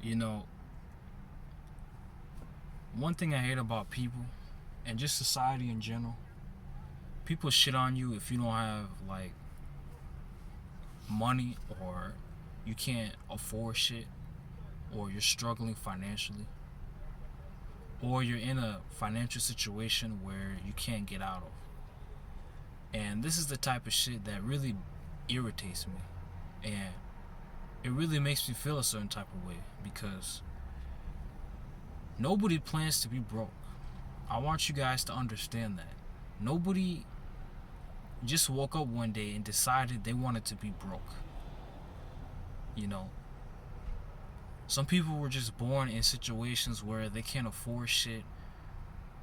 You know, one thing I hate about people and just society in general, people shit on you if you don't have like money, or you can't afford shit, or you're struggling financially, or you're in a financial situation where you can't get out of. And this is the type of shit that really irritates me. And it really makes me feel a certain type of way because nobody plans to be broke. I want you guys to understand that. Nobody just woke up one day and decided they wanted to be broke. You know, some people were just born in situations where they can't afford shit,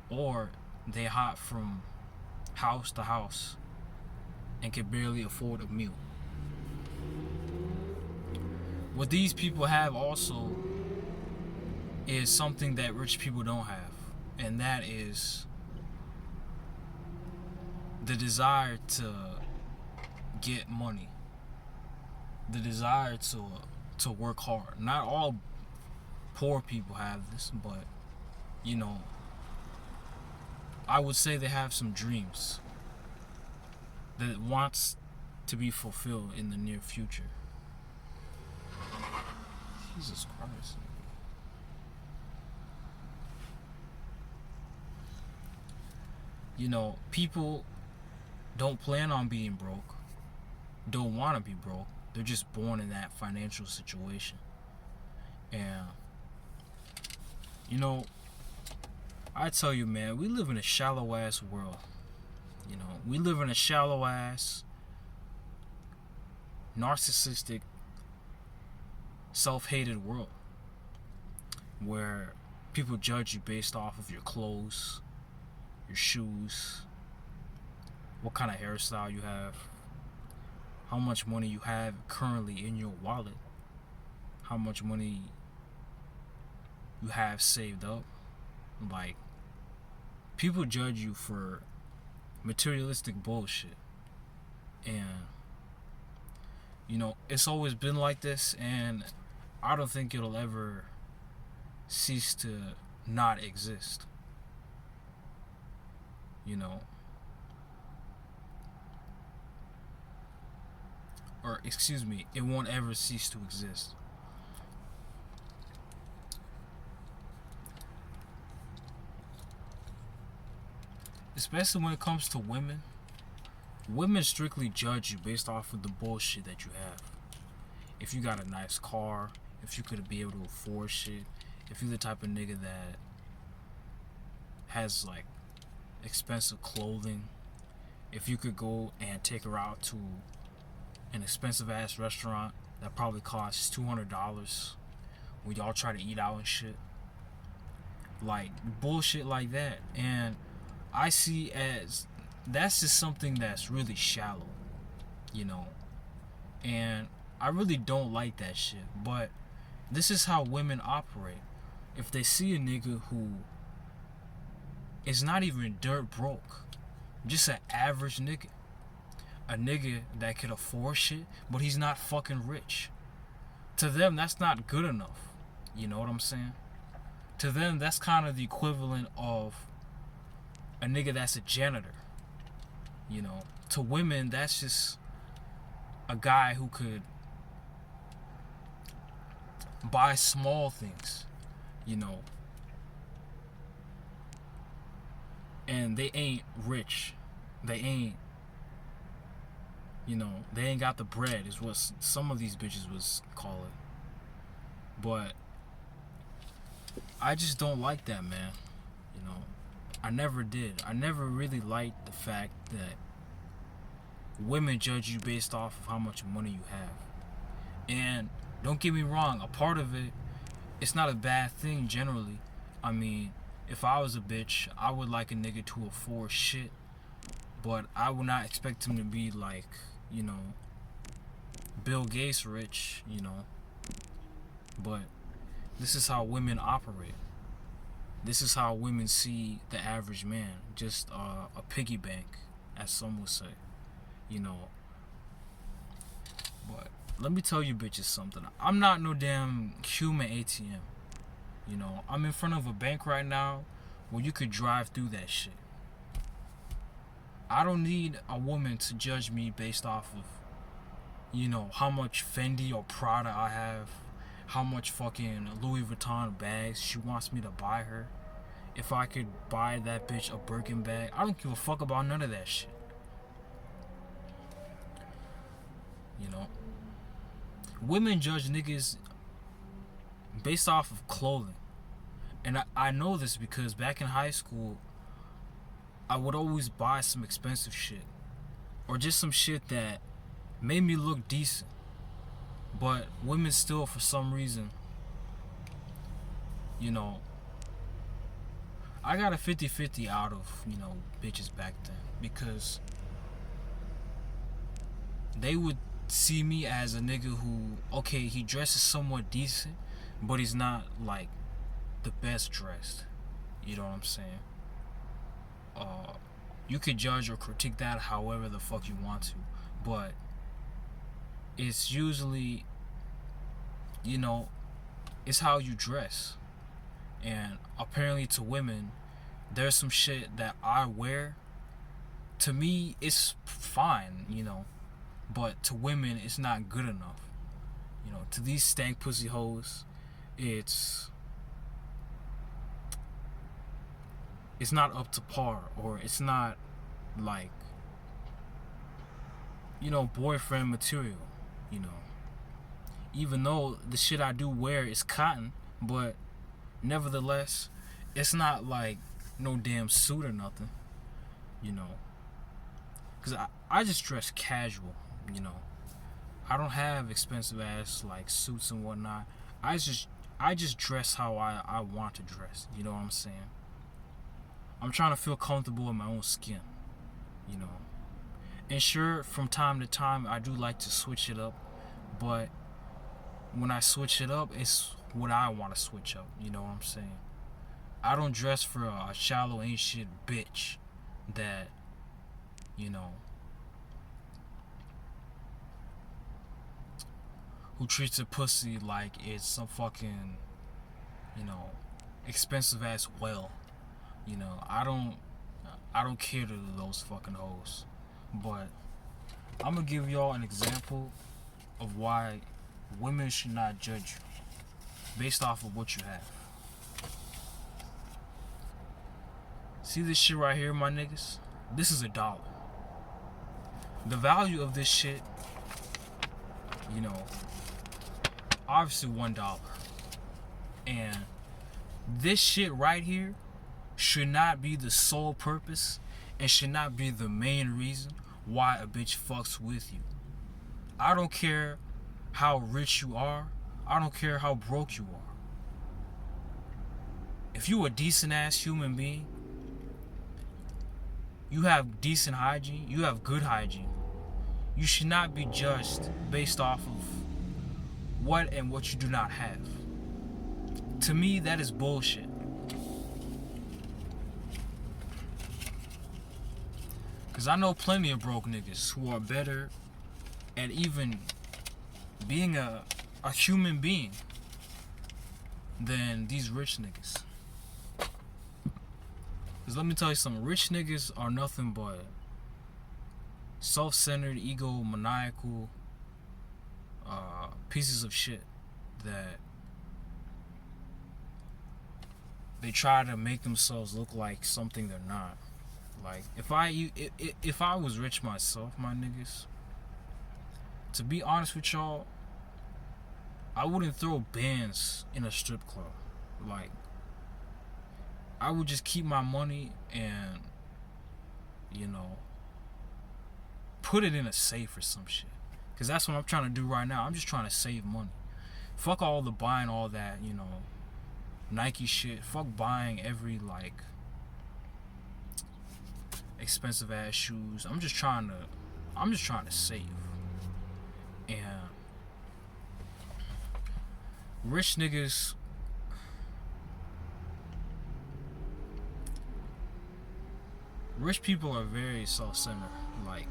or they hop from house to house and can barely afford a meal. What these people have also is something that rich people don't have, and that is the desire to get money, the desire to work hard. Not all poor people have this, but you know, I would say they have some dreams that wants to be fulfilled in the near future. Jesus Christ. You know, people don't plan on being broke, don't want to be broke. They're just born in that financial situation. And, you know, I tell you, man, we live in a shallow ass world. You know, we live in a shallow ass, narcissistic, self-hated world where people judge you based off of your clothes, your shoes, what kind of hairstyle you have, how much money you have currently in your wallet, how much money you have saved up. Like, people judge you for materialistic bullshit. And, you know, it's always been like this, and I don't think it'll ever cease to not exist. You know, or excuse me, it won't ever cease to exist. Especially when it comes to women. Women strictly judge you based off of the bullshit that you have. If you got a nice car, if you could be able to afford shit, if you're the type of nigga that has like expensive clothing, if you could go and take her out to an expensive ass restaurant that probably costs $200 when y'all try to eat out and shit, like bullshit like that. And I see as that's just something that's really shallow, you know. And I really don't like that shit, but this is how women operate. If they see a nigga who is not even dirt broke, just an average nigga, a nigga that could afford shit, but he's not fucking rich, to them that's not good enough. You know what I'm saying? To them, that's kind of the equivalent of a nigga that's a janitor. You know, to women, that's just a guy who could buy small things, you know, and they ain't rich. They ain't, you know, they ain't got the bread, is what some of these bitches was calling. But I just don't like that, man. You know, I never did. I never really liked the fact that women judge you based off of how much money you have. And don't get me wrong, a part of it, it's not a bad thing generally. I mean, if I was a bitch, I would like a nigga to afford shit, but I would not expect him to be like, you know, Bill Gates rich, you know. But this is how women operate. This is how women see the average man, just a piggy bank, as some would say, you know. But let me tell you bitches something. I'm not no damn human ATM. You know, I'm in front of a bank right now where you could drive through that shit. I don't need a woman to judge me based off of, you know, how much Fendi or Prada I have, how much fucking Louis Vuitton bags she wants me to buy her. If I could buy that bitch a Birkin bag, I don't give a fuck about none of that shit. You know, women judge niggas based off of clothing. And I know this because back in high school, I would always buy some expensive shit. Or just some shit that made me look decent. But women still, for some reason, you know, I got a 50-50 out of, you know, bitches back then. Because they would see me as a nigga who, okay, he dresses somewhat decent, but he's not, like, the best dressed. You know what I'm saying? You could judge or critique that however the fuck you want to, but it's usually, you know, it's how you dress. And apparently to women, there's some shit that I wear, to me it's fine, you know, but to women it's not good enough. You know, to these stank pussy hoes, it's not up to par, or it's not like, you know, boyfriend material, you know. Even though the shit I do wear is cotton, but nevertheless, it's not like no damn suit or nothing, you know. Cause I just dress casual, you know. I don't have expensive ass like suits and whatnot. I just dress how I want to dress. You know what I'm saying? I'm trying to feel comfortable in my own skin, you know. And sure, from time to time, I do like to switch it up, but when I switch it up, it's what I want to switch up. You know what I'm saying? I don't dress for a shallow ain't shit bitch that, you know, who treats a pussy like it's some fucking, you know, expensive ass whale. You know, I don't cater to those fucking hoes. But I'm gonna give y'all an example of why women should not judge you based off of what you have. See this shit right here, my niggas? This is $1. The value of this shit, you know, obviously $1. And this shit right here should not be the sole purpose and should not be the main reason why a bitch fucks with you. I don't care how rich you are. I don't care how broke you are. If you a decent ass human being, you have decent hygiene, you have good hygiene, you should not be judged based off of what and what you do not have. To me, that is bullshit. Because I know plenty of broke niggas who are better at even being a human being than these rich niggas. Because let me tell you something, rich niggas are nothing but self-centered, egomaniacal pieces of shit that they try to make themselves look like something they're not. Like, if I was rich myself, my niggas, to be honest with y'all, I wouldn't throw bands in a strip club. Like, I would just keep my money and, you know, put it in a safe or some shit. Because that's what I'm trying to do right now. I'm just trying to save money. Fuck all the buying all that, you know, Nike shit. Fuck buying every, like, expensive ass shoes. I'm just trying to save. And rich niggas, rich people are very self-centered. Like,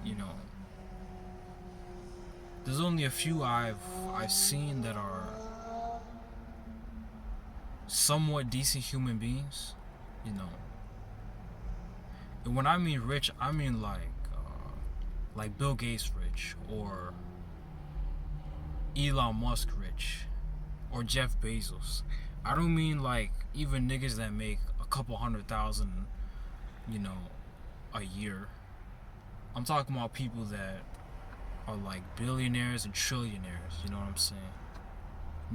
you know, there's only a few I've seen that are somewhat decent human beings, you know. And when I mean rich, I mean like Bill Gates rich, or Elon Musk rich, or Jeff Bezos. I don't mean like even niggas that make a couple $100,000, you know, a year. I'm talking about people that are like billionaires and trillionaires, you know what I'm saying?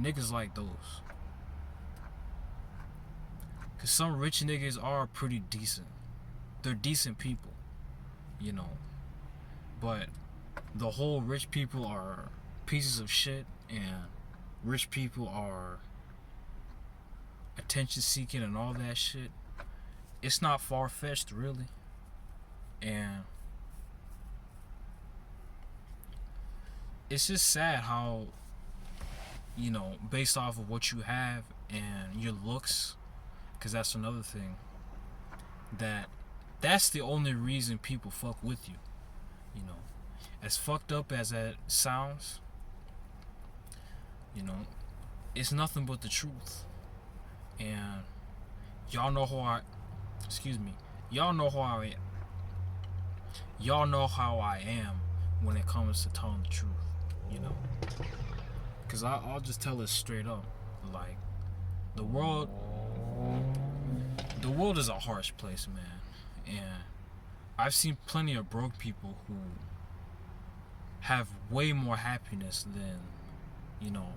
Niggas like those. Cause some rich niggas are pretty decent. They're decent people, you know. But the whole rich people are pieces of shit, and rich people are attention seeking and all that shit. It's not far fetched, really. And it's just sad how, you know, based off of what you have and your looks, because that's another thing, that's the only reason people fuck with you. You know, as fucked up as that sounds, you know, it's nothing but the truth. And y'all know how I, excuse me, y'all know how I am when it comes to telling the truth, you know. Because I'll just tell it straight up. Like, the world is a harsh place, man. And I've seen plenty of broke people who have way more happiness than, you know,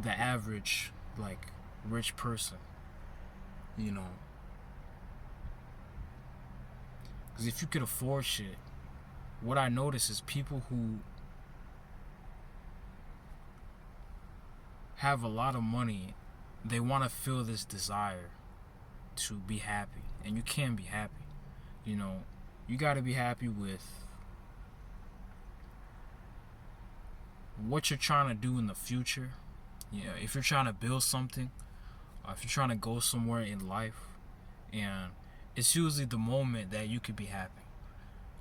the average, like, rich person, you know. Because if you could afford shit, what I notice is people who have a lot of money, they want to feel this desire to be happy. And you can't be happy. You know, you got to be happy with what you're trying to do in the future. You know, if you're trying to build something, if you're trying to go somewhere in life, and it's usually the moment that you could be happy.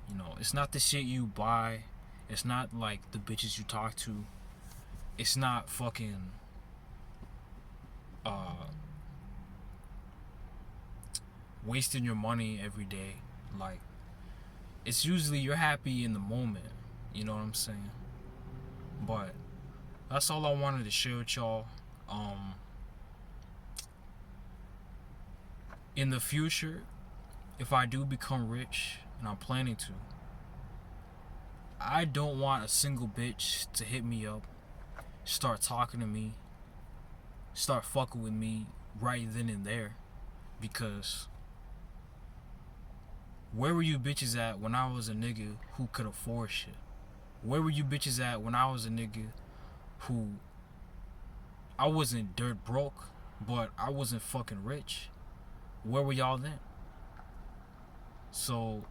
You know, it's not the shit you buy. It's not like the bitches you talk to. It's not fucking wasting your money every day. Like, it's usually you're happy in the moment. You know what I'm saying? But that's all I wanted to share with y'all. In the future, if I do become rich, and I'm planning to, I don't want a single bitch to hit me up, start talking to me, start fucking with me right then and there. Because where were you bitches at when I was a nigga who could afford shit? Where were you bitches at when I was a nigga who, I wasn't dirt broke, but I wasn't fucking rich? Where were y'all then? So,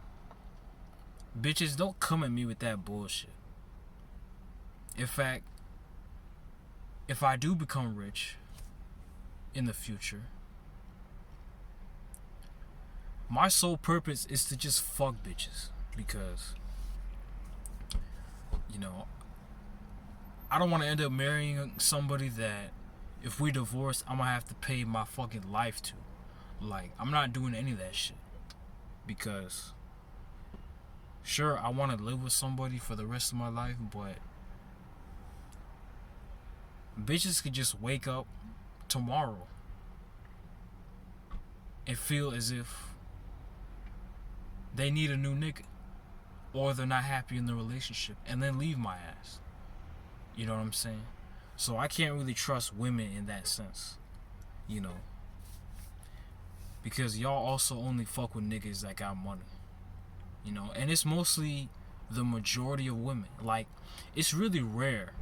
bitches, don't come at me with that bullshit. In fact, if I do become rich in the future, my sole purpose is to just fuck bitches. Because, you know, I don't want to end up marrying somebody that, if we divorce, I'm gonna have to pay my fucking life to. Like, I'm not doing any of that shit. Because, sure, I want to live with somebody for the rest of my life, but bitches could just wake up tomorrow and feel as if they need a new nigga, or they're not happy in the relationship, and then leave my ass. You know what I'm saying? So I can't really trust women in that sense, you know, because y'all also only fuck with niggas that got money, you know. And it's mostly the majority of women. Like, it's really rare,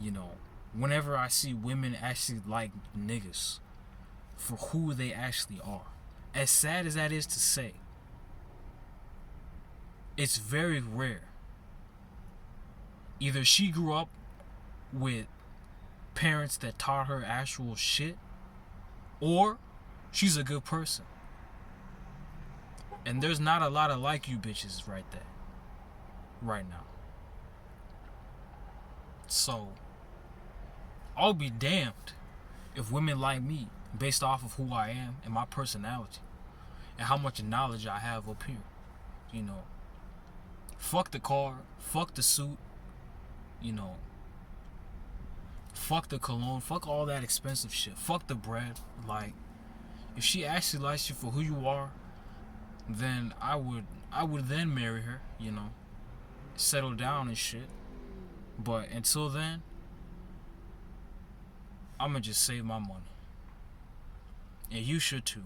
you know, whenever I see women actually like niggas for who they actually are. As sad as that is to say, it's very rare. Either she grew up with parents that taught her actual shit, or she's a good person. And there's not a lot of like you bitches right there, right now. So I'll be damned if women like me based off of who I am and my personality and how much knowledge I have up here. You know, fuck the car, fuck the suit, you know, fuck the cologne, fuck all that expensive shit, fuck the bread. Like, if she actually likes you for who you are, then I would then marry her, you know, settle down and shit. But until then, I'ma just save my money. And you should too.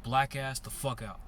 Black ass the fuck out.